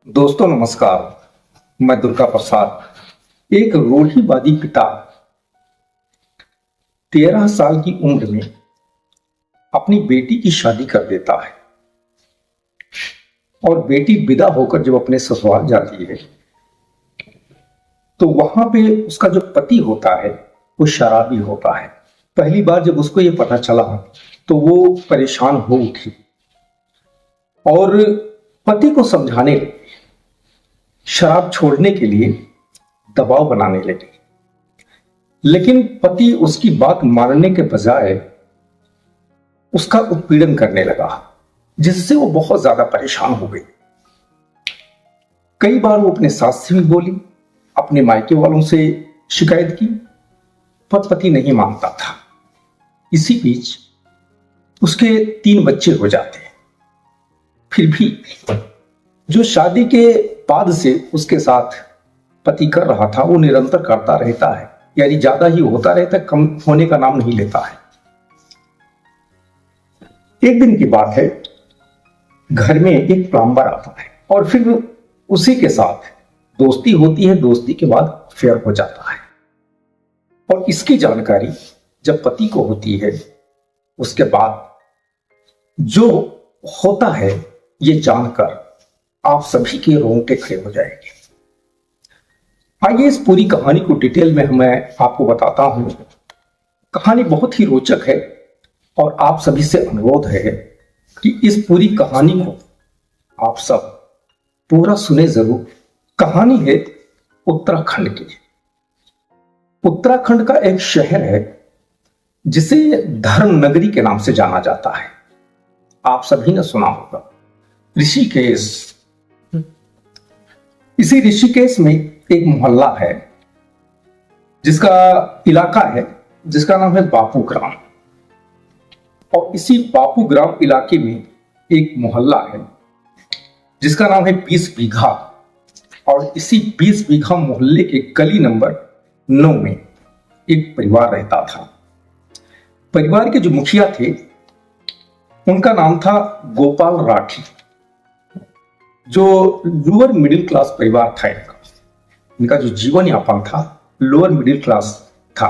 दोस्तों नमस्कार। मैं दुर्गा प्रसाद। एक रूढ़िवादी पिता 13 साल की उम्र में अपनी बेटी की शादी कर देता है और बेटी विदा होकर जब अपने ससुराल जाती है तो वहां पे उसका जो पति होता है वो शराबी होता है। पहली बार जब उसको ये पता चला तो वो परेशान हो उठी और पति को समझाने लगी, शराब छोड़ने के लिए दबाव बनाने लगी। लेकिन पति उसकी बात मानने के बजाय उसका उत्पीड़न करने लगा, जिससे वो बहुत ज्यादा परेशान हो गई। कई बार वो अपने सास से भी बोली, अपने मायके वालों से शिकायत की, पर पति नहीं मानता था। इसी बीच उसके 3 बच्चे हो जाते हैं। फिर भी जो शादी के बाद से उसके साथ पति कर रहा था वो निरंतर करता रहता है, यानी ज्यादा ही होता रहता है, कम होने का नाम नहीं लेता है। एक दिन की बात है, घर में एक प्लम्बर आता है और फिर उसी के साथ दोस्ती होती है। दोस्ती के बाद फेयर हो जाता है और इसकी जानकारी जब पति को होती है उसके बाद जो होता है ये जानकर आप सभी के रोंगटे खड़े हो जाएंगे। आइए इस पूरी कहानी को डिटेल में मैं आपको बताता हूं। कहानी बहुत ही रोचक है और आप सभी से अनुरोध है कि इस पूरी कहानी को आप सब पूरा सुने जरूर। कहानी है उत्तराखंड की। उत्तराखंड का एक शहर है जिसे धर्म नगरी के नाम से जाना जाता है। आप सभी ने सुना होगा, ऋषिकेश। इसी ऋषिकेश में एक मोहल्ला है जिसका इलाका है जिसका नाम है बापू ग्राम। और इसी बापू ग्राम इलाके में एक मोहल्ला है जिसका नाम है 20 बीघा। और इसी 20 बीघा मोहल्ले के गली नंबर 9 में एक परिवार रहता था। परिवार के जो मुखिया थे उनका नाम था गोपाल राठी। जो लोअर मिडिल क्लास परिवार था इनका जो जीवन यापन था लोअर मिडिल क्लास था।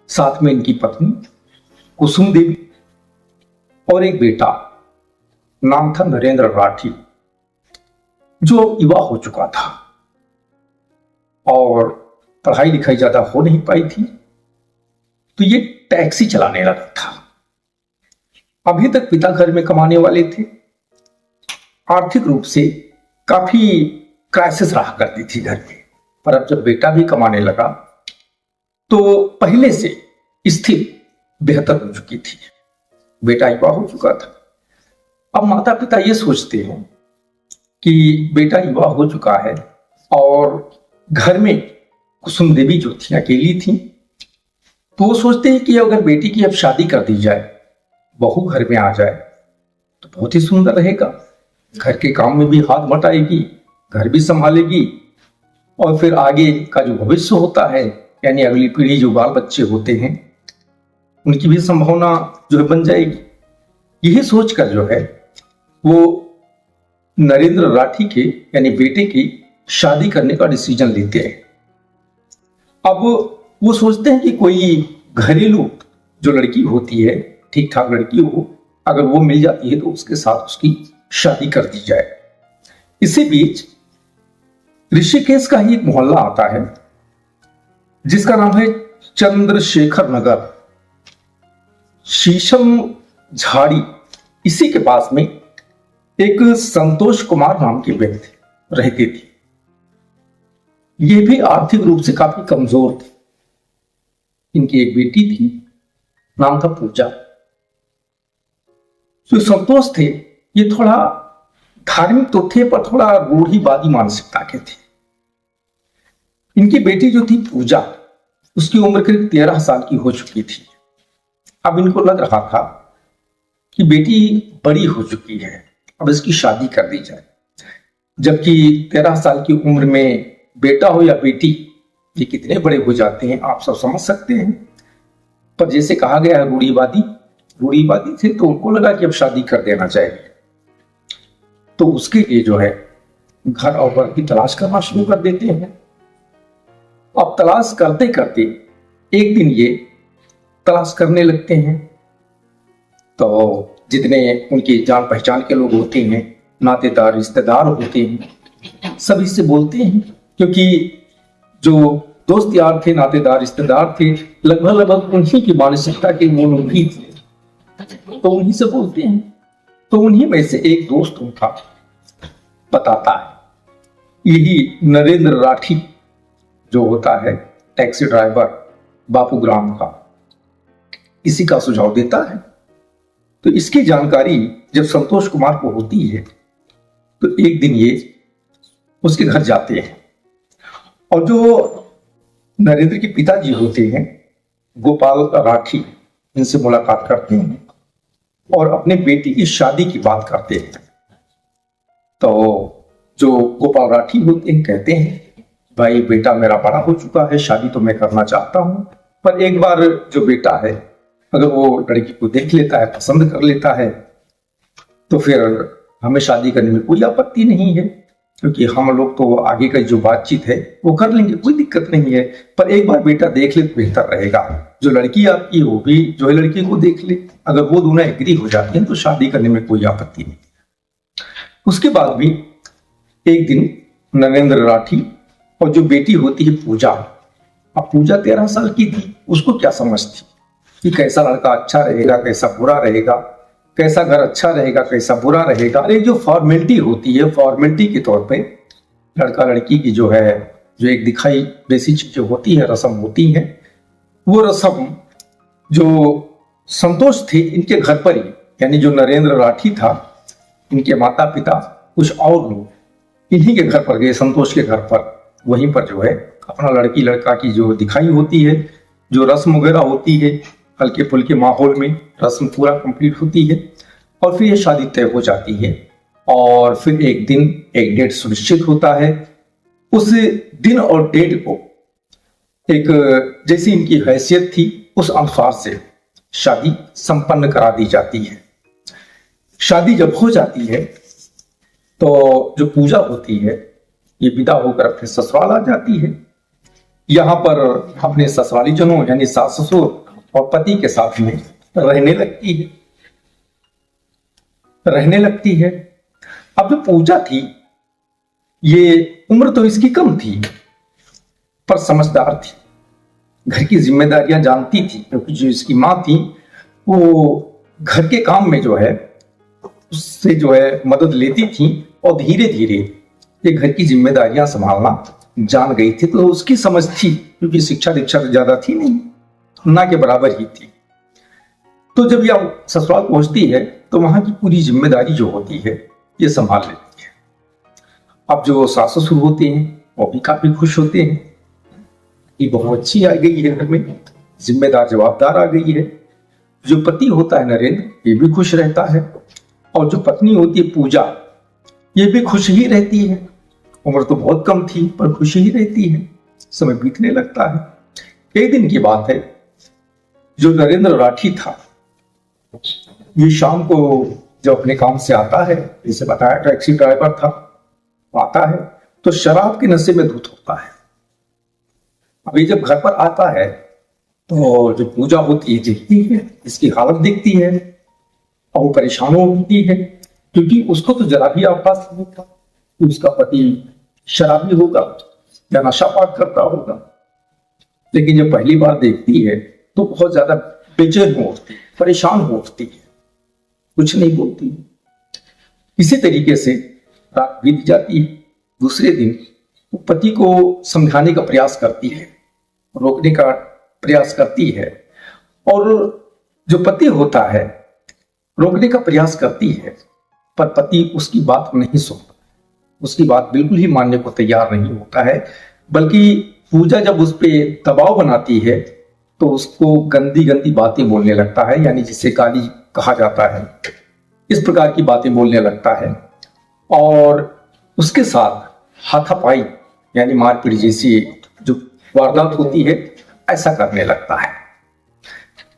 साथ में इनकी पत्नी कुसुम देवी और एक बेटा नाम था नरेंद्र राठी, जो युवा हो चुका था और पढ़ाई लिखाई ज्यादा हो नहीं पाई थी, तो ये टैक्सी चलाने लगा था। अभी तक पिता घर में कमाने वाले थे, आर्थिक रूप से काफी क्राइसिस रहा करती थी घर में। पर अब जब बेटा भी कमाने लगा तो पहले से स्थिति बेहतर हो चुकी थी। बेटा युवा हो चुका था। अब माता पिता ये सोचते हैं कि बेटा युवा हो चुका है और घर में कुसुम देवी जो थी अकेली थी, तो वो सोचते हैं कि अगर बेटी की अब शादी कर दी जाए, बहू घर में आ जाए तो बहुत ही सुंदर रहेगा। घर के काम में भी हाथ बटाएगी, घर भी संभालेगी और फिर आगे का जो भविष्य होता है, यानी अगली पीढ़ी जो बाल बच्चे होते हैं उनकी भी संभावना जो है बन जाएगी। यही सोचकर जो है वो नरेंद्र राठी के यानी बेटे की शादी करने का डिसीजन लेते हैं। अब वो सोचते हैं कि कोई घरेलू जो लड़की होती है, ठीक ठाक लड़की हो, अगर वो मिल जाती है तो उसके साथ उसकी शादी कर दी जाए। इसी बीच ऋषिकेश का ही एक मोहल्ला आता है जिसका नाम है चंद्रशेखर नगर, शीशम झाड़ी। इसी के पास में एक संतोष कुमार नाम के व्यक्ति रहते थे। ये भी आर्थिक रूप से काफी कमजोर थे। इनकी एक बेटी थी, नाम था पूजा। जो संतोष थे ये थोड़ा धार्मिक तो थे पर थोड़ा रूढ़िवादी मानसिकता के थे। इनकी बेटी जो थी पूजा, उसकी उम्र करीब 13 साल की हो चुकी थी। अब इनको लग रहा था कि बेटी बड़ी हो चुकी है, अब इसकी शादी कर दी जाए। जबकि 13 साल की उम्र में बेटा हो या बेटी, ये कितने बड़े हो जाते हैं आप सब समझ सकते हैं। पर जैसे कहा गया है रूढ़िवादी थे, तो उनको लगा कि अब शादी कर देना चाहिए। तो उसके लिए जो है घर और वर की तलाश करना शुरू कर देते हैं। अब तलाश करते करते एक दिन ये तलाश करने लगते हैं। तो जितने उनके जान पहचान के लोग होते हैं, नातेदार रिश्तेदार होते हैं, सभी से बोलते हैं, क्योंकि जो दोस्त यार थे, नातेदार रिश्तेदार थे, लगभग उन्हीं की मानसिकता के वो लोग भी थे, तो उन्हीं से बोलते हैं। तो उन्हीं में से एक दोस्त उनका बताता है, यही नरेंद्र राठी जो होता है टैक्सी ड्राइवर बापू ग्राम का, इसी का सुझाव देता है। तो इसकी जानकारी जब संतोष कुमार को होती है तो एक दिन ये उसके घर जाते हैं, और जो नरेंद्र के पिताजी होते हैं गोपाल राठी, इनसे मुलाकात करते हैं और अपने बेटी की शादी की बात करते हैं। तो जो गोपाल राठी होते हैं कहते हैं, भाई बेटा मेरा बड़ा हो चुका है, शादी तो मैं करना चाहता हूं, पर एक बार जो बेटा है अगर वो लड़की को देख लेता है, पसंद कर लेता है, तो फिर हमें शादी करने में कोई आपत्ति नहीं है, क्योंकि हम लोग तो आगे का जो बातचीत है वो कर लेंगे, कोई दिक्कत नहीं है। पर एक बार बेटा देख ले तो बेहतर रहेगा, जो लड़की आपकी वो भी जो है लड़की को देख ले, अगर वो दोनों एग्री हो जाते हैं तो शादी करने में कोई आपत्ति नहीं। उसके बाद भी एक दिन नरेंद्र राठी और जो बेटी होती है पूजा, अब पूजा 13 साल की थी, उसको क्या समझ थी कि कैसा लड़का अच्छा रहेगा, कैसा बुरा रहेगा, कैसा घर अच्छा रहेगा, कैसा बुरा रहेगा। अरे जो फॉर्मेलिटी होती है, फॉर्मेलिटी के तौर पे लड़का लड़की की जो है, जो एक दिखाई बेसिक चीजें होती है, रस्म होती है, वो रस्म जो संतोष थे इनके घर पर ही, यानी जो नरेंद्र राठी था, इनके माता पिता कुछ और लोग इन्हीं के घर पर गए, संतोष के घर पर। वहीं पर जो है अपना लड़की लड़का की जो दिखाई होती है, जो रस्म वगैरह होती है, हल्के फुल्के माहौल में रस्म पूरा कंप्लीट होती है, और फिर ये शादी तय हो जाती है। और फिर एक दिन एक डेट सुनिश्चित होता है। उस दिन और डेट को एक जैसी इनकी हैसियत थी उस अनुसार से शादी संपन्न करा दी जाती है। शादी जब हो जाती है तो जो पूजा होती है ये विदा होकर अपने ससुराल आ जाती है। यहाँ पर अपने ससुराली जनों यानी सास ससुर और पति के साथ में रहने लगती है। अब जो पूजा थी ये उम्र तो इसकी कम थी, पर समझदार थी, घर की जिम्मेदारियां जानती थी, क्योंकि जो इसकी माँ थी वो घर के काम में जो है उससे जो है मदद लेती थी, और धीरे धीरे ये घर की जिम्मेदारियां संभालना जान गई थी। तो उसकी समझ थी, क्योंकि शिक्षा दीक्षा तो ज्यादा थी नहीं, ना के बराबर ही थी। तो जब यह ससुराल पहुंचती है तो वहां की पूरी जिम्मेदारी जो होती है ये संभाल लेती है। अब जो सास ससुर होते हैं वो भी काफी खुश होते हैं, ये बहुत अच्छी आ गई है, घर में जिम्मेदार जवाबदार आ गई है। जो पति होता है नरेंद्र, ये भी खुश रहता है, और जो पत्नी होती है पूजा, ये भी खुश ही रहती है। उम्र तो बहुत कम थी पर खुश ही रहती है। समय बीतने लगता है। एक दिन की बात है, जो नरेंद्र राठी था ये शाम को जब अपने काम से आता है, जैसे बताया टैक्सी ड्राइवर था, आता है तो शराब के नशे में धुत होता है। अभी जब घर पर आता है तो जो पूजा होती है देखती है, इसकी हालत देखती है, और वो परेशान होती है, क्योंकि उसको तो जरा भी आभास नहीं था कि उसका पति शराबी होगा या नशा पात करता होगा। लेकिन जब पहली बार देखती है तो बहुत ज्यादा बेचैन हो उठती है, परेशान हो उठती है, कुछ नहीं बोलती। इसी तरीके से रात बीत जाती है। दूसरे दिन वो पति को समझाने का प्रयास करती है, रोकने का प्रयास करती है, और जो पति होता है रोकने का प्रयास करती है, पर पति उसकी बात नहीं सुनता, उसकी बात बिल्कुल ही मानने को तैयार नहीं होता है। बल्कि पूजा जब उस पर दबाव बनाती है तो उसको गंदी गंदी बातें बोलने लगता है, यानी जिसे गाली कहा जाता है, इस प्रकार की बातें बोलने लगता है, और उसके साथ हाथापाई यानी मारपीट जैसी जो वारदात होती है ऐसा करने लगता है।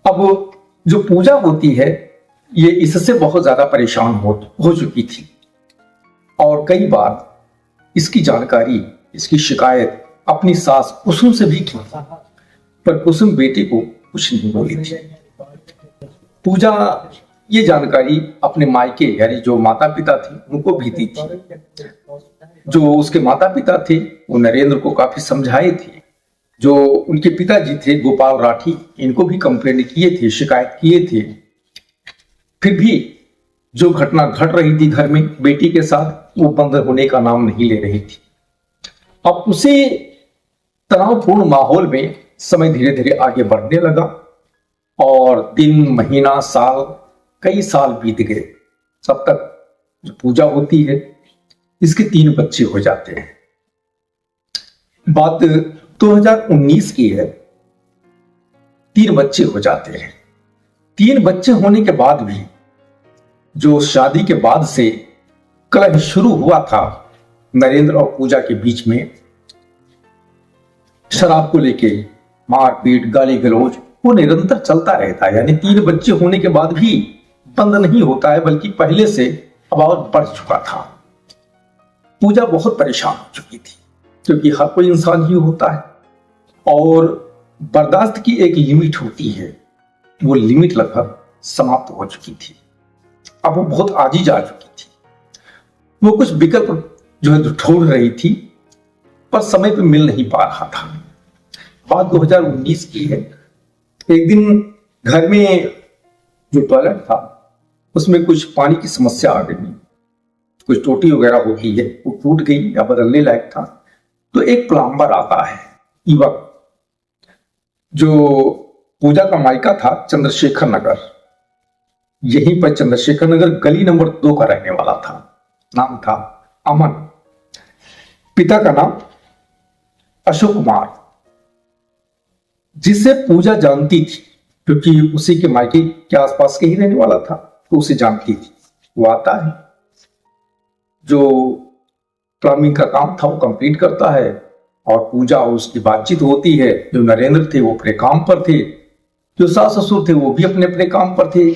अब जो पूजा होती है ये इससे बहुत ज्यादा परेशान हो चुकी थी, और कई बार इसकी जानकारी, इसकी शिकायत अपनी सास कुसुम से भी की, पर कुसुम बेटी को कुछ नहीं बोली थी। पूजा ये जानकारी अपने मायके यानी जो माता पिता थे उनको भी दी थी। जो उसके माता पिता थे वो नरेंद्र को काफी समझाए थे। जो उनके पिताजी थे गोपाल राठी, इनको भी कंप्लेंट किए थे, शिकायत किए थे। फिर भी जो घटना घट रही थी घर में बेटी के साथ वो बंद होने का नाम नहीं ले रही थी। अब उसी तनावपूर्ण माहौल में समय धीरे धीरे आगे बढ़ने लगा और दिन, महीना, साल, कई साल बीत गए। तब तक जो पूजा होती है इसके 3 बच्चे हो जाते हैं। बात 2019 की है। 3 बच्चे हो जाते हैं। 3 बच्चे होने के बाद भी जो शादी के बाद से कलह शुरू हुआ था नरेंद्र और पूजा के बीच में, शराब को लेके मारपीट, गाली गलौज, वो निरंतर चलता रहता है। यानी 3 बच्चे होने के बाद भी बंद नहीं होता है, बल्कि पहले से अब और बढ़ चुका था। पूजा बहुत परेशान हो चुकी थी क्योंकि हर कोई इंसान ही होता है और बर्दाश्त की एक लिमिट होती है। वो लिमिट लगभग समाप्त हो चुकी थी। अब वो बहुत आजीज आ चुकी थी। वो कुछ विकल्प जो है ढूंढ रही थी पर समय पे मिल नहीं पा रहा था। बात 2019 की है। एक दिन घर में जो टॉयलेट था उसमें कुछ पानी की समस्या आ गई। कुछ टोटी वगैरह होती है वो टूट गई या बदलने लायक था। तो एक प्लम्बर आता है, युवक, जो पूजा का मायका था चंद्रशेखर नगर। यहीं पर चंद्रशेखर नगर गली नंबर 2 का रहने वाला था। नाम था अमन। पिता का नाम अशोक कुमार, जिसे पूजा जानती थी क्योंकि उसी के मायके के आसपास के ही रहने वाला था, तो उसे जानती थी। वो आता है, जो प्लम्बिंग का काम था वो कंप्लीट करता है और पूजा और उसकी बातचीत होती है। जो नरेंद्र थे वो अपने काम पर थे, जो सास ससुर थे वो भी अपने अपने काम पर थे।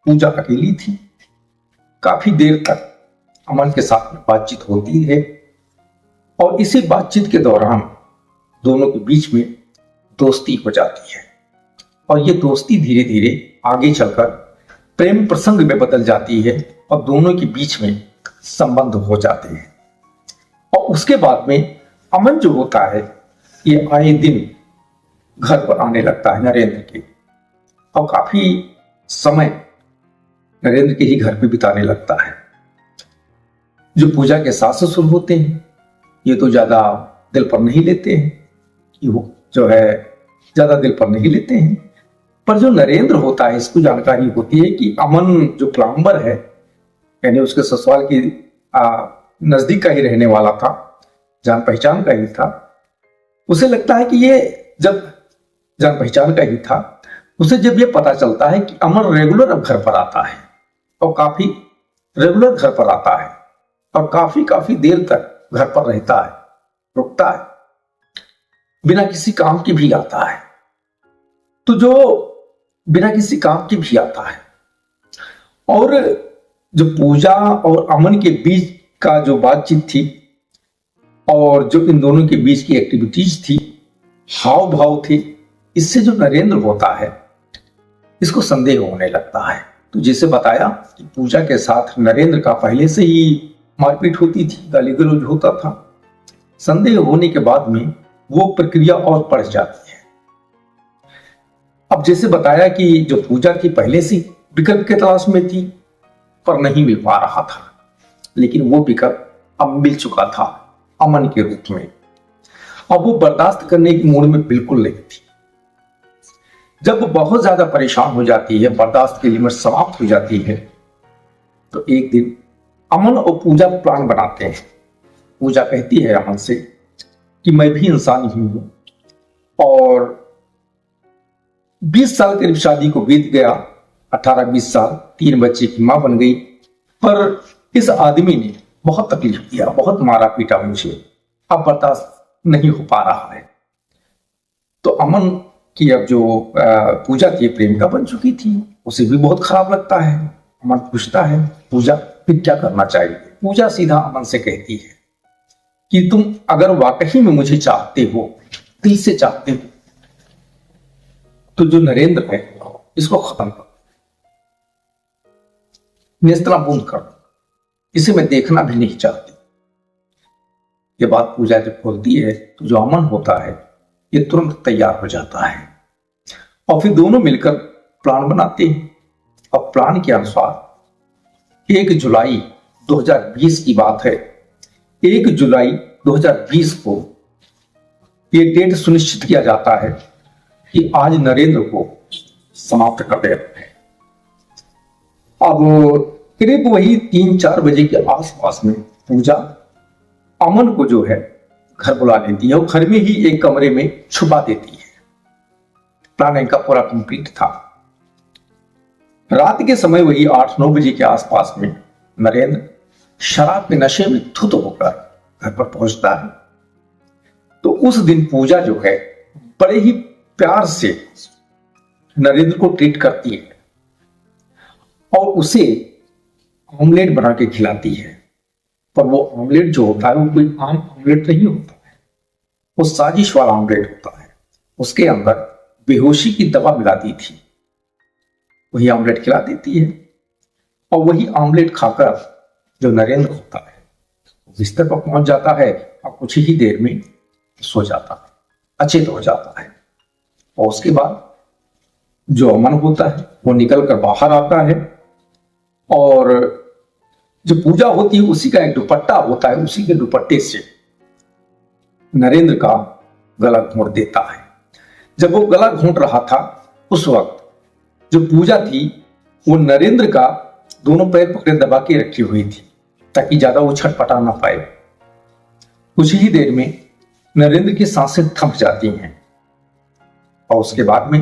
पूजा अकेली थी। काफी देर तक अमन के साथ में बातचीत होती है और इसी बातचीत के दौरान दोनों के बीच में दोस्ती हो जाती है और ये दोस्ती धीरे धीरे आगे चलकर प्रेम प्रसंग में बदल जाती है और दोनों के बीच में संबंध हो जाते हैं। और उसके बाद में अमन जो होता है ये आए दिन घर पर आने लगता है नरेंद्र के और काफी समय नरेंद्र के ही घर पे बिताने लगता है। जो पूजा के सास ससुर होते हैं ये तो ज्यादा दिल पर नहीं लेते हैं, वो जो है ज्यादा दिल पर नहीं लेते हैं। पर जो नरेंद्र होता है इसको जानकारी होती है कि अमन जो प्लम्बर है यानी उसके ससुराल की नजदीक का ही रहने वाला था, जान पहचान का ही था। उसे लगता है कि ये जब जान पहचान का ही था, उसे जब ये पता चलता है कि अमन रेगुलर अब घर पर आता है और काफी रेगुलर घर पर आता है और काफी देर तक घर पर रहता है, रुकता है, बिना किसी काम के भी आता है। तो जो बिना किसी काम के भी आता है और जो पूजा और अमन के बीच का जो बातचीत थी और जो इन दोनों के बीच की एक्टिविटीज थी, हाव भाव थे, इससे जो नरेंद्र होता है इसको संदेह होने लगता है। तो जैसे बताया कि पूजा के साथ नरेंद्र का पहले से ही मारपीट होती थी, गाली गलौज होता था। संदेह होने के बाद में वो प्रक्रिया और बढ़ जाती है। अब जैसे बताया कि जो पूजा थी पहले से विकल्प के तलाश में थी पर नहीं मिल पा रहा था, लेकिन वो विकल्प अब मिल चुका था अमन के रूप में। अब वो बर्दाश्त करने की मूड में बिल्कुल नहीं थी। जब वो बहुत ज्यादा परेशान हो जाती है, बर्दाश्त की लिमिट समाप्त हो जाती है, तो एक दिन अमन और पूजा प्लान बनाते हैं। पूजा कहती है अमन से कि मैं भी इंसान ही हूं और 20 साल करीब शादी को बीत गया, 18-20 साल, 3 बच्चे की मां बन गई, पर इस आदमी ने बहुत तकलीफ दिया, बहुत मारा पीटा मुझे, अब बर्दाश्त नहीं हो पा रहा है। तो अमन की अब जो पूजा थी प्रेमिका बन चुकी थी, उसे भी बहुत खराब लगता है। अमन पूछता है पूजा फिर क्या करना चाहिए। पूजा सीधा अमन से कहती है कि तुम अगर वाकई में मुझे चाहते हो, दिल से चाहते हो, तो जो नरेंद्र है इसको खत्म कर, नेस्तनाबूद कर दो, इसे मैं देखना भी नहीं चाहती। ये बात पूजा जब बोलती है तो जो अमन होता है ये तुरंत तैयार हो जाता है और फिर दोनों मिलकर प्लान बनाते हैं। और प्लान के अनुसार 1 जुलाई 2020 की बात है। 1 जुलाई 2020 को ये डेट सुनिश्चित किया जाता है कि आज नरेंद्र को समाप्त कर देना है। अब करीब वही 3-4 बजे के आसपास में पूजा अमन को जो है घर बुला लेती है और घर में ही एक कमरे में छुपा देती है। प्लान इनका पूरा कंप्लीट था। रात के समय वही 8-9 बजे के आसपास में नरेंद्र शराब के नशे में धुत होकर घर पर पहुंचता है। तो उस दिन पूजा जो है बड़े ही प्यार से नरेंद्र को ट्रीट करती है और उसे ऑमलेट बना के खिलाती है। पर वो ऑमलेट जो होता है वो कोई आम ऑमलेट नहीं होता है, वो साजिश वाला ऑमलेट होता है। उसके अंदर बेहोशी की दवा मिला दी थी। वही ऑमलेट खिला देती है और वही ऑमलेट खाकर जो नरेंद्र होता है बिस्तर पर पहुंच जाता है और कुछ ही देर में सो जाता है, अचेत हो जाता है। और उसके बाद जो अमन होता है वो निकल कर बाहर आता है और जो पूजा होती है उसी का एक दुपट्टा होता है, उसी के दुपट्टे से नरेंद्र का गला घोंट देता है। जब वो गला घोंट रहा था उस वक्त जो पूजा थी वो नरेंद्र का दोनों पैर पकड़े दबा के रखी हुई थी ताकि ज्यादा वो छटपटा ना पाए। कुछ ही देर में नरेंद्र की सांसें थम जाती हैं और उसके बाद में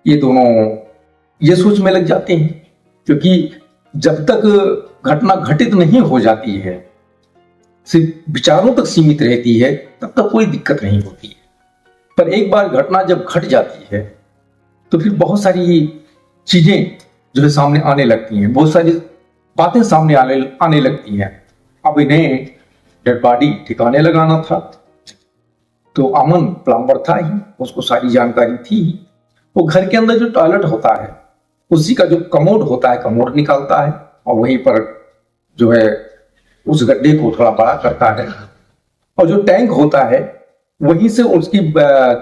ये दोनों ये सोच में लग जाते हैं, क्योंकि जब तक घटना घटित नहीं हो जाती है, सिर्फ विचारों तक सीमित रहती है, तब तक कोई दिक्कत नहीं होती है। पर एक बार घटना जब घट जाती है तो फिर बहुत सारी चीजें जो है सामने आने लगती हैं, बहुत सारी बातें सामने आने लगती हैं। अब इन्हें डेड बॉडी ठिकाने लगाना था, तो अमन प्लम्बर था ही, उसको सारी जानकारी थी। वो घर के अंदर जो टॉयलेट होता है उसी का जो कमोड होता है, कमोड निकालता है और वहीं पर जो है उस गड्ढे को थोड़ा बड़ा करता है और जो टैंक होता है वहीं से उसकी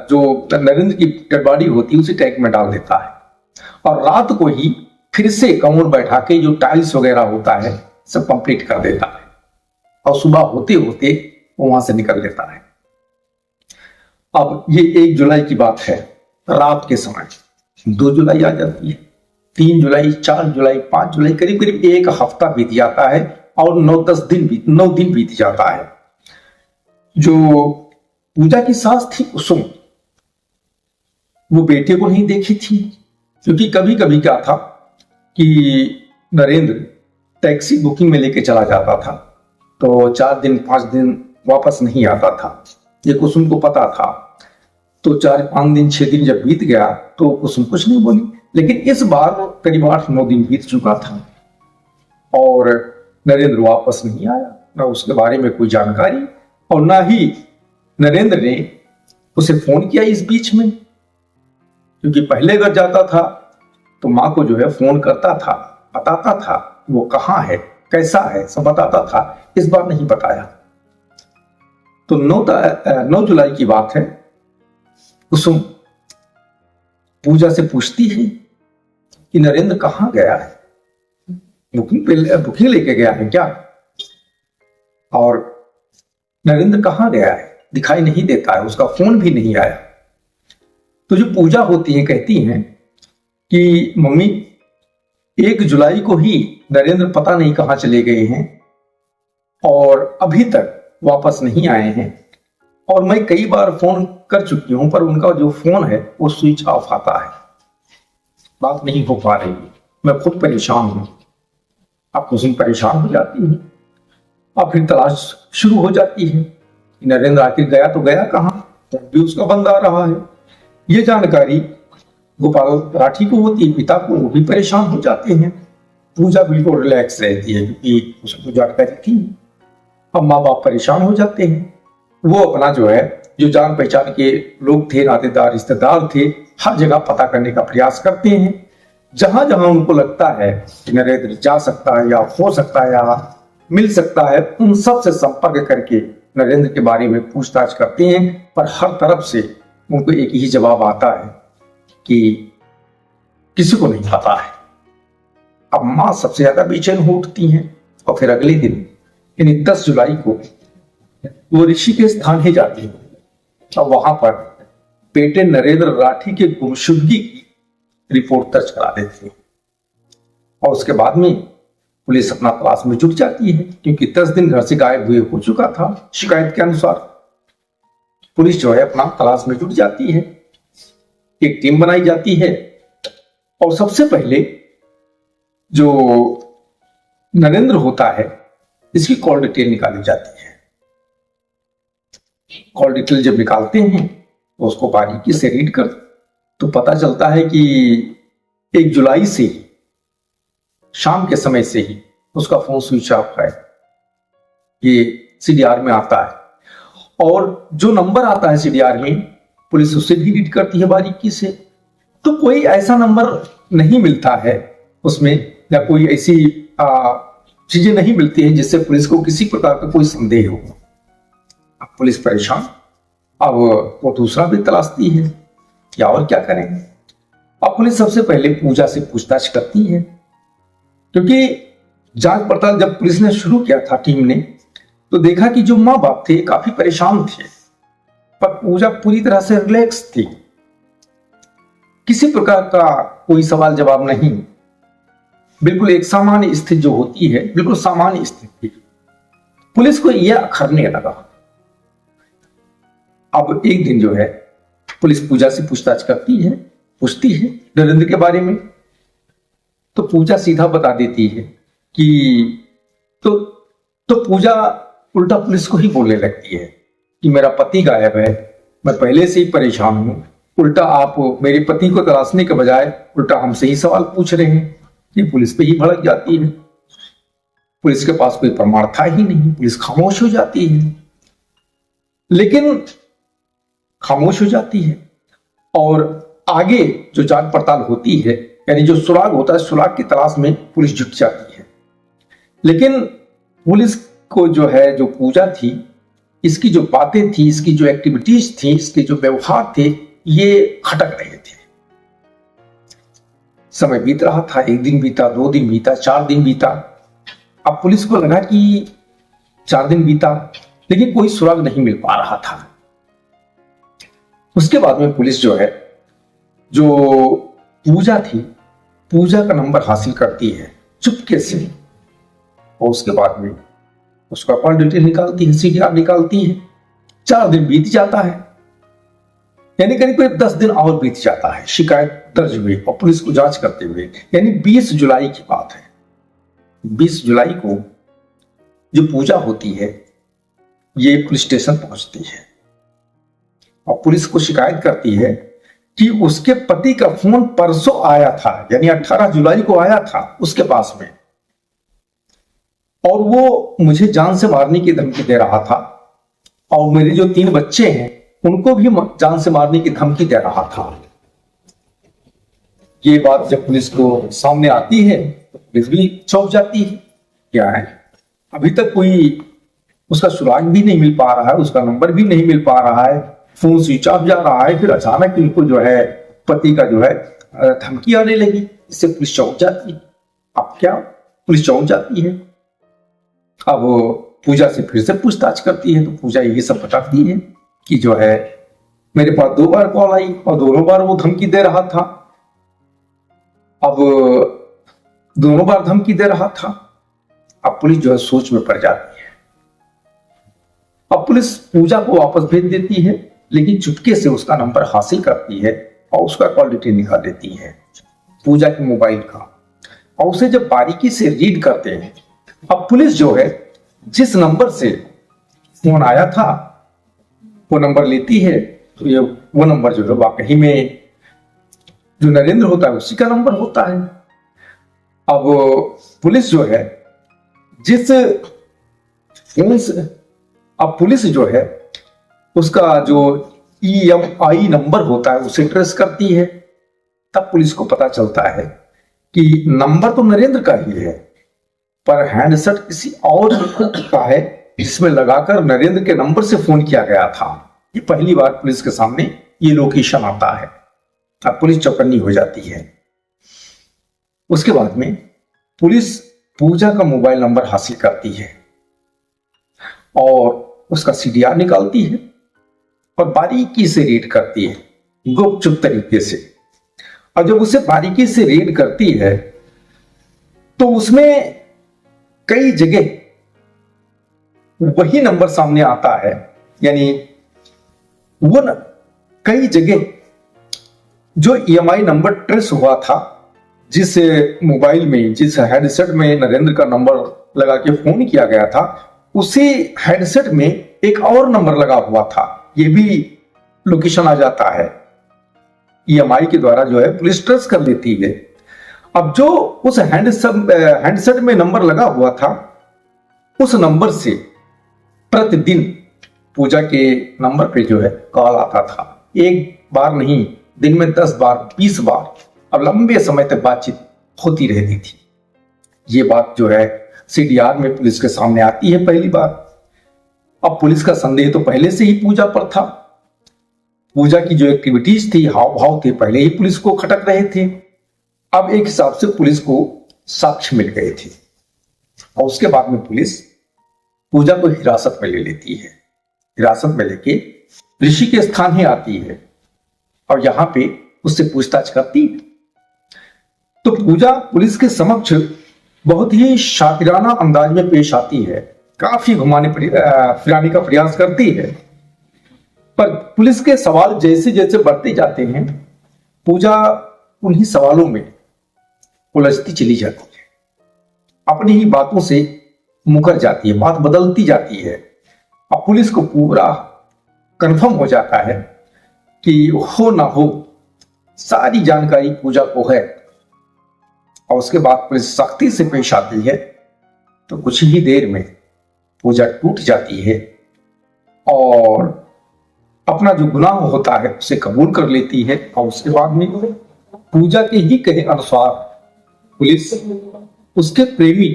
जो नरेंद्र की डेड बॉडी होती है उसी टैंक में डाल देता है और रात को ही फिर से कमोड बैठा के जो टाइल्स वगैरह होता है सब कंप्लीट कर देता है और सुबह होते होते वो वहां से निकल लेता है। अब ये 1 जुलाई की बात है, रात के समय 2 जुलाई आ जाती है, 3 जुलाई, 4 जुलाई, 5 जुलाई, करीब करीब 1 हफ्ता बीत जाता है और 9 दिन बीत जाता है। जो पूजा की सास थी कुसुम, वो बेटे को नहीं देखी थी, क्योंकि कभी कभी क्या था कि नरेंद्र टैक्सी बुकिंग में लेके चला जाता था तो 4 दिन 5 दिन वापस नहीं आता था, ये कुसुम को पता था। तो 4-5 दिन 6 दिन जब बीत गया तो कुसुम कुछ नहीं बोली, लेकिन इस बार करीब 8-9 दिन बीत चुका था और नरेंद्र वापस नहीं आया, ना उसके बारे में कोई जानकारी और ना ही नरेंद्र ने उसे फोन किया इस बीच में, क्योंकि पहले अगर जाता था तो माँ को जो है फोन करता था, बताता था वो कहाँ है, कैसा है, सब बताता था। इस बार नहीं बताया। तो 9 जुलाई की बात है, कुसुम पूजा से पूछती है कि नरेंद्र कहाँ गया है, बुकिंग लेके गया है क्या, और नरेंद्र कहाँ गया है, दिखाई नहीं देता है, उसका फोन भी नहीं आया। तो जो पूजा होती है कहती हैं कि मम्मी 1 जुलाई को ही नरेंद्र पता नहीं कहाँ चले गए हैं और अभी तक वापस नहीं आए हैं और मैं कई बार फोन कर चुकी हूं पर उनका जो फोन है वो स्विच ऑफ आता है, बात नहीं हो पा रही, मैं खुद परेशान हूं। अब कुसुम परेशान हो जाती है और फिर तलाश शुरू हो जाती है कि नरेंद्र आखिर गया तो गया कहाँ, तो भी उसका बंद आ रहा है। ये जानकारी गोपाल राठी को होती है, पिता को, वो भी परेशान हो जाते हैं। पूजा बिल्कुल रिलैक्स रहती है क्योंकि उसको जानकारी थी। अब माँ बाप परेशान हो जाते हैं। वो अपना जो है, जो जान पहचान के लोग थे, नातेदार रिश्तेदार थे, हर जगह पता करने का प्रयास करते हैं। जहां जहां उनको लगता है कि नरेंद्र जा सकता है या हो सकता है या मिल सकता है, उन सब से संपर्क करके नरेंद्र के बारे में पूछताछ करते हैं। पर हर तरफ से उनको एक ही जवाब आता है कि किसी को नहीं पता है। अब मां सबसे ज्यादा बेचैन हो उठती हैं और फिर अगले दिन यानी 10 जुलाई को वो ऋषिकेश थाने जाती है और वहां पर बेटे नरेंद्र राठी के गुमशुदगी की रिपोर्ट दर्ज करा देती है। और उसके बाद में पुलिस अपना तलाश में जुट जाती है, क्योंकि 10 दिन घर से गायब हुए हो चुका था। शिकायत के अनुसार पुलिस जो है अपना तलाश में जुट जाती है, एक टीम बनाई जाती है और सबसे पहले जो नरेंद्र होता है इसकी कॉल डिटेल निकाली जाती है। कॉल डिटेल जब निकालते हैं तो उसको बारीकी से रीड कर तो पता चलता है कि 1 जुलाई से ही शाम के समय से ही उसका फोन स्विच ऑफ है, ये सीडीआर में आता है। और जो नंबर आता है सीडीआर में पुलिस उससे भी रीड करती है बारीकी से, तो कोई ऐसा नंबर नहीं मिलता है उसमें, या कोई ऐसी चीजें नहीं मिलती है जिससे पुलिस को किसी प्रकार का कोई संदेह हो। अब पुलिस परेशान, अब वो दूसरा भी तलाशती है या और क्या करेंगे। अब पुलिस सबसे पहले पूजा से पूछताछ करती है, क्योंकि जांच पड़ताल जब पुलिस ने शुरू किया था टीम ने, तो देखा कि जो माँ बाप थे काफी परेशान थे, पर पूजा पूरी तरह से रिलैक्स थी, किसी प्रकार का कोई सवाल जवाब नहीं, बिल्कुल एक सामान्य स्थिति जो होती है, बिल्कुल सामान्य स्थिति। पुलिस को यह अखरने लगा। अब एक दिन जो है पुलिस पूजा से पूछताछ करती है, पूछती है नरेंद्र के बारे में, तो पूजा सीधा बता देती है कि तो पूजा उल्टा पुलिस को ही बोलने लगती है कि मेरा पति गायब है, मैं पहले से ही परेशान हूं, उल्टा आप मेरे पति को तलाशने के बजाय उल्टा हमसे ही सवाल पूछ रहे हैं। ये पुलिस पे ही भड़क जाती है। पुलिस के पास कोई प्रमाण था ही नहीं, पुलिस खामोश हो जाती है। लेकिन खामोश हो जाती है और आगे जो जांच पड़ताल होती है, यानी जो सुराग होता है, सुराग की तलाश में पुलिस जुट जाती है। लेकिन पुलिस को जो है, जो पूजा थी, इसकी जो बातें थी, इसकी जो एक्टिविटीज थी, इसके जो व्यवहार थे, ये खटक रहे थे। समय बीत रहा था, 1 दिन बीता, 2 दिन बीता, 4 दिन बीता। अब पुलिस को लगा कि 4 दिन बीता, लेकिन कोई सुराग नहीं मिल पा रहा था। उसके बाद में पुलिस जो है, जो पूजा थी, पूजा का नंबर हासिल करती है चुपके से, और उसके बाद में उसका कॉल डिटेल निकालती है, सीडीआर निकालती है। 4 दिन बीत जाता है, यानी करीब 10 दिन और बीत जाता है शिकायत दर्ज हुई और पुलिस को जांच करते हुए। यानी 20 जुलाई की बात है। 20 जुलाई को जो पूजा होती है, ये पुलिस स्टेशन पहुंचती है और पुलिस को शिकायत करती है कि उसके पति का फोन परसों आया था, यानी 18 जुलाई को आया था उसके पास में, और वो मुझे जान से मारने की धमकी दे रहा था, और मेरे जो 3 बच्चे हैं उनको भी जान से मारने की धमकी दे रहा था। ये बात जब पुलिस को सामने आती है तो पुलिस भी चौंक जाती है। क्या है, अभी तक कोई उसका सुराग भी नहीं मिल पा रहा है, उसका नंबर भी नहीं मिल पा रहा है, फोन स्विच ऑफ जा रहा है। फिर अचानक इनको जो है पति का जो है धमकी आने लगी, इससे पुलिस चौंक जाती है। अब क्या, पुलिस चौंक जाती है। अब पूजा से फिर से पूछताछ करती है, तो पूजा ये सब बताती है कि जो है मेरे पास 2 बार कॉल आई और दोनों बार वो धमकी दे रहा था। अब दोनों बार धमकी दे रहा था। अब पुलिस जो है सोच में पड़ जाती है। अब पुलिस पूजा को वापस भेज देती है, लेकिन चुपके से उसका नंबर हासिल करती है और उसका कॉल डिटेल निकाल देती है पूजा के मोबाइल का, और उसे जब बारीकी से रीड करते हैं, अब पुलिस जो है जिस नंबर से फोन आया था वो नंबर लेती है, तो ये वो नंबर जो है वाकई में जो नरेंद्र होता है उसी का नंबर होता है। अब पुलिस जो है जिस अब पुलिस जो है उसका जो EMI नंबर होता है उसे ट्रेस करती है। तब पुलिस को पता चलता है कि नंबर तो नरेंद्र का ही है, पर हैंडसेट किसी और का है जिसमें लगाकर नरेंद्र के नंबर से फोन किया गया था। ये पहली बार पुलिस के सामने ये लोकेशन आता है। अब पुलिस चौकन्नी हो जाती है। उसके बाद में पुलिस पूजा का मोबाइल नंबर हासिल करती है और उसका CDR निकालती है और बारीकी से रीड करती है, गुपचुप तरीके से। और जब उसे बारीकी से रीड करती है तो उसमें कई जगह वही नंबर सामने आता है, यानी वो कई जगह जो EMI नंबर ट्रेस हुआ था, जिस मोबाइल में, जिस हेडसेट में नरेंद्र का नंबर लगा के फोन किया गया था, उसी हेडसेट में एक और नंबर लगा हुआ था। ये भी लोकेशन आ जाता है। EMI के द्वारा जो है पुलिस ट्रेस कर लेती है। अब जो उस हैंडसेट में नंबर लगा हुआ था, उस नंबर से प्रतिदिन पूजा के नंबर पे जो है कॉल आता था। एक बार नहीं, दिन में 10 बार, 20 बार, अब लंबे समय तक बातचीत होती रहती थी। ये बात जो है CDR में पुलिस के सामने आती है पहली बार। अब पुलिस का संदेह तो पहले से ही पूजा पर था। पूजा की जो एक्टिविटीज थी, हाव भाव थे, पहले ही पुलिस को खटक रहे थे। अब एक हिसाब से पुलिस को साक्ष्य मिल गए थे और उसके बाद में पुलिस पूजा को हिरासत में ले लेती है। हिरासत में लेके ऋषि के स्थान ही आती है और यहां पे उससे पूछताछ करती है। तो पूजा पुलिस के समक्ष बहुत ही शातिराना अंदाज में पेश आती है, काफी घुमाने फिराने का प्रयास करती है। पर पुलिस के सवाल जैसे जैसे बढ़ते जाते हैं, पूजा उन्हीं सवालों में उलझती चली जाती है, अपनी ही बातों से मुकर जाती है, बात बदलती जाती है। अब पुलिस को पूरा कंफर्म हो जाता है कि हो ना हो सारी जानकारी पूजा को है। और उसके बाद पुलिस सख्ती से पेश आती है तो कुछ ही देर में पूजा टूट जाती है और अपना जो गुनाह होता है उसे कबूल कर लेती है। और उसके बाद में पूजा के ही कहे अनुसार पुलिस उसके प्रेमी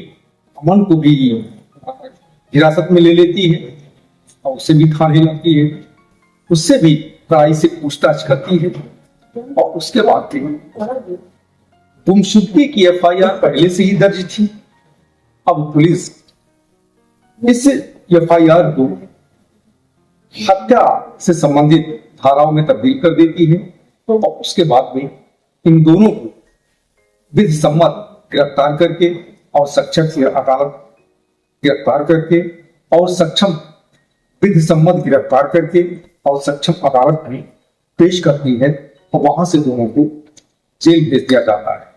अमन को भी हिरासत में ले लेती है और उसे भी थाने लाती है, उससे भी कड़ाई से पूछताछ करती है। और उसके बाद गुमशुदगी की FIR पहले से ही दर्ज थी। अब पुलिस इस FIR को हत्या से संबंधित धाराओं में तब्दील कर देती है और उसके बाद में इन दोनों को विधि सम्मत गिरफ्तार करके और सक्षम से अदालत गिरफ्तार करके और सक्षम विधि सम्मत गिरफ्तार करके और सक्षम अदालत में पेश करती है और वहां से दोनों को जेल भेज दिया जाता है।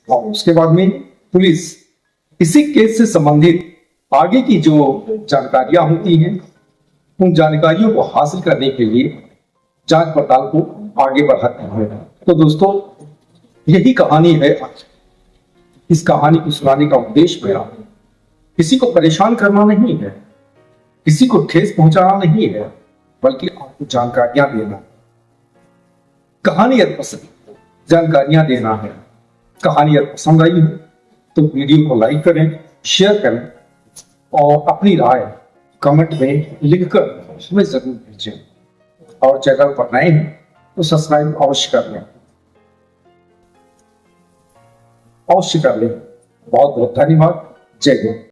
और उसके बाद में पुलिस इसी केस से संबंधित आगे की जो जानकारियां होती हैं, उन जानकारियों को हासिल करने के लिए जांच पड़ताल को आगे बढ़ाती है। तो दोस्तों, यही कहानी है। इस कहानी को सुनाने का उद्देश्य मेरा किसी को परेशान करना नहीं है, किसी को ठेस पहुंचाना नहीं है, बल्कि आपको जानकारियां देना, कहानी पसंद जानकारियां देना है। कहानी अगर पसंद आई हो तो वीडियो को लाइक करें, शेयर करें और अपनी राय कमेंट में लिखकर हमें जरूर भेजें। और चैनल पर नए हैं तो सब्सक्राइब अवश्य कर लें, अवश्य कर लें। बहुत बहुत धन्यवाद। जय हिंद।